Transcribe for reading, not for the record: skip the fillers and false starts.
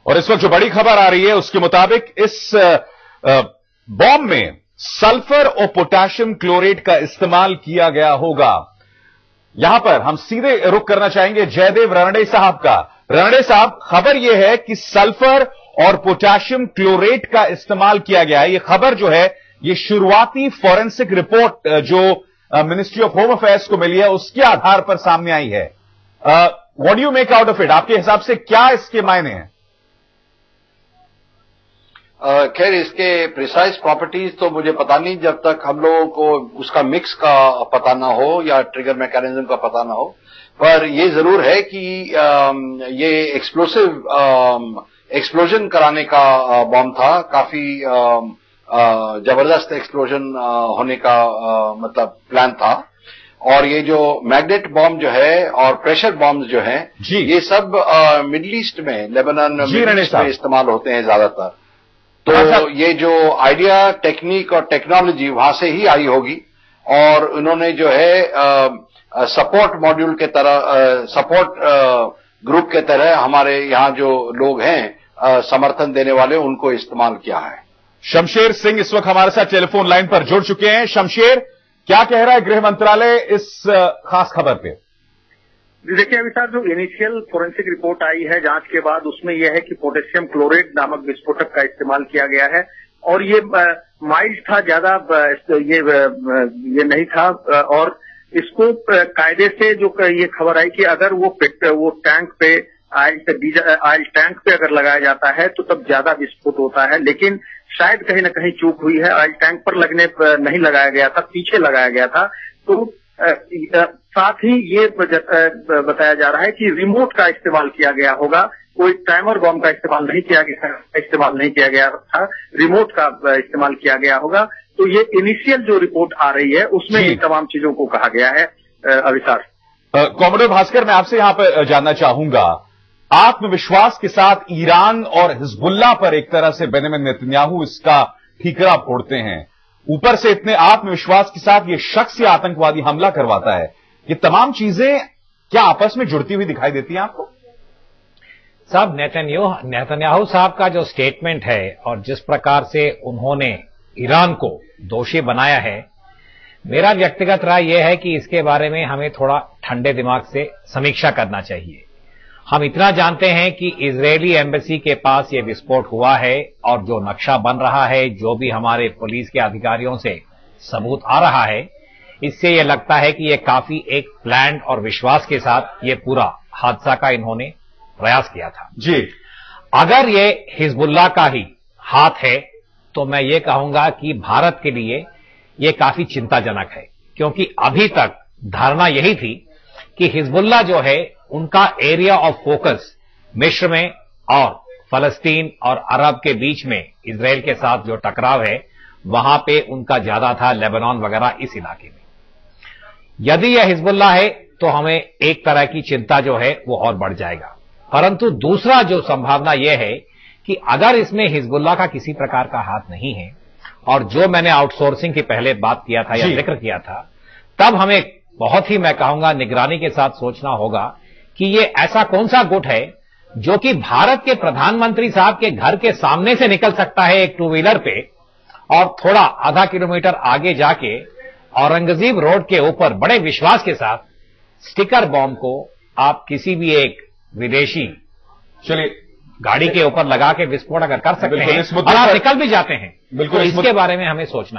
और इस वक्त जो बड़ी खबर आ रही है उसके मुताबिक इस बॉम्ब में सल्फर और पोटेशियम क्लोरेट का इस्तेमाल किया गया होगा। यहां पर हम सीधे रुख करना चाहेंगे जयदेव रानडे साहब का। रानडे साहब, खबर यह है कि सल्फर और पोटेशियम क्लोरेट का इस्तेमाल किया गया है। यह खबर जो है ये शुरुआती फॉरेंसिक रिपोर्ट जो मिनिस्ट्री ऑफ होम अफेयर्स को मिली है उसके आधार पर सामने आई है। What do you make out of it? आपके हिसाब से क्या इसके मायने हैं? खैर, इसके प्रिसाइज प्रॉपर्टीज तो मुझे पता नहीं जब तक हम लोगों को उसका मिक्स का पता ना हो या ट्रिगर मैकेनिज्म का पता ना हो। पर यह जरूर है कि ये एक्सप्लोजन कराने का बॉम्ब था। काफी जबरदस्त एक्सप्लोजन होने का मतलब प्लान था। और ये जो मैग्नेट बॉम्ब जो है और प्रेशर बॉम्ब जो है ये सब मिडिल ईस्ट में, लेबनान मिडिल ईस्ट में इस्तेमाल होते हैं ज्यादातर। तो ये जो आइडिया, टेक्निक और टेक्नोलॉजी वहां से ही आई होगी। और उन्होंने जो है सपोर्ट मॉड्यूल के तरह, सपोर्ट ग्रुप के तरह हमारे यहां जो लोग हैं समर्थन देने वाले, उनको इस्तेमाल किया है। शमशेर सिंह इस वक्त हमारे साथ टेलीफोन लाइन पर जुड़ चुके हैं। शमशेर, क्या कह रहा है गृह मंत्रालय इस खास खबर पे? देखिए अभी साहब, जो इनिशियल फोरेंसिक रिपोर्ट आई है जांच के बाद, उसमें यह है कि पोटेशियम क्लोरेट नामक विस्फोटक का इस्तेमाल किया गया है। और ये माइल्ड था, ज्यादा ये नहीं था। और इसको कायदे से जो ये खबर आई कि अगर वो टैंक पे ऑयल टैंक पे अगर लगाया जाता है तो तब ज्यादा विस्फोट होता है। लेकिन शायद कहीं ना कहीं चूक हुई है, ऑयल टैंक पर नहीं लगाया गया था, पीछे लगाया गया था। तो साथ ही ये बताया जा रहा है कि रिमोट का इस्तेमाल किया गया होगा। कोई टाइमर बॉम्ब का इस्तेमाल नहीं किया गया था, रिमोट का इस्तेमाल किया गया होगा। तो ये इनिशियल जो रिपोर्ट आ रही है उसमें इन तमाम चीजों को कहा गया है। अविसार कॉमरेड भास्कर, मैं आपसे यहां पर जानना चाहूंगा, आत्मविश्वास के साथ ईरान और हिजबुल्लाह पर एक तरह से बेंजामिन नेतन्याहू इसका ठीकरा फोड़ते हैं, ऊपर से इतने आत्मविश्वास के साथ ये शख्स या आतंकवादी हमला करवाता है। ये तमाम चीजें क्या आपस में जुड़ती हुई दिखाई देती हैं आपको? साहब, नेतन्याहू साहब का जो स्टेटमेंट है और जिस प्रकार से उन्होंने ईरान को दोषी बनाया है, मेरा व्यक्तिगत राय यह है कि इसके बारे में हमें थोड़ा ठंडे दिमाग से समीक्षा करना चाहिए। हम इतना जानते हैं कि इजरायली एम्बेसी के पास यह विस्फोट हुआ है और जो नक्शा बन रहा है, जो भी हमारे पुलिस के अधिकारियों से सबूत आ रहा है, इससे यह लगता है कि यह काफी एक प्लान और विश्वास के साथ यह पूरा हादसा का इन्होंने प्रयास किया था। जी, अगर ये हिजबुल्लाह का ही हाथ है तो मैं ये कहूंगा कि भारत के लिए यह काफी चिंताजनक है, क्योंकि अभी तक धारणा यही थी कि हिजबुल्लाह जो है उनका एरिया ऑफ फोकस मिस्र में और फलस्तीन और अरब के बीच में इजराइल के साथ जो टकराव है वहां पे उनका ज्यादा था, लेबनान वगैरह इस इलाके में। यदि यह हिजबुल्लाह है तो हमें एक तरह की चिंता जो है वो और बढ़ जाएगा। परंतु दूसरा जो संभावना यह है कि अगर इसमें हिजबुल्लाह का किसी प्रकार का हाथ नहीं है, और जो मैंने आउटसोर्सिंग की पहले बात किया था या जिक्र किया था, तब हमें बहुत ही, मैं कहूंगा, निगरानी के साथ सोचना होगा कि ये ऐसा कौन सा गुट है जो कि भारत के प्रधानमंत्री साहब के घर के सामने से निकल सकता है एक टू व्हीलर पे, और थोड़ा आधा किलोमीटर आगे जाके औरंगजेब रोड के ऊपर बड़े विश्वास के साथ स्टिकर बॉम्ब को आप किसी भी एक विदेशी गाड़ी के ऊपर लगा के विस्फोट अगर कर सकते हैं और आप निकल भी जाते हैं, बिल्कुल, तो इसके बारे में हमें सोचना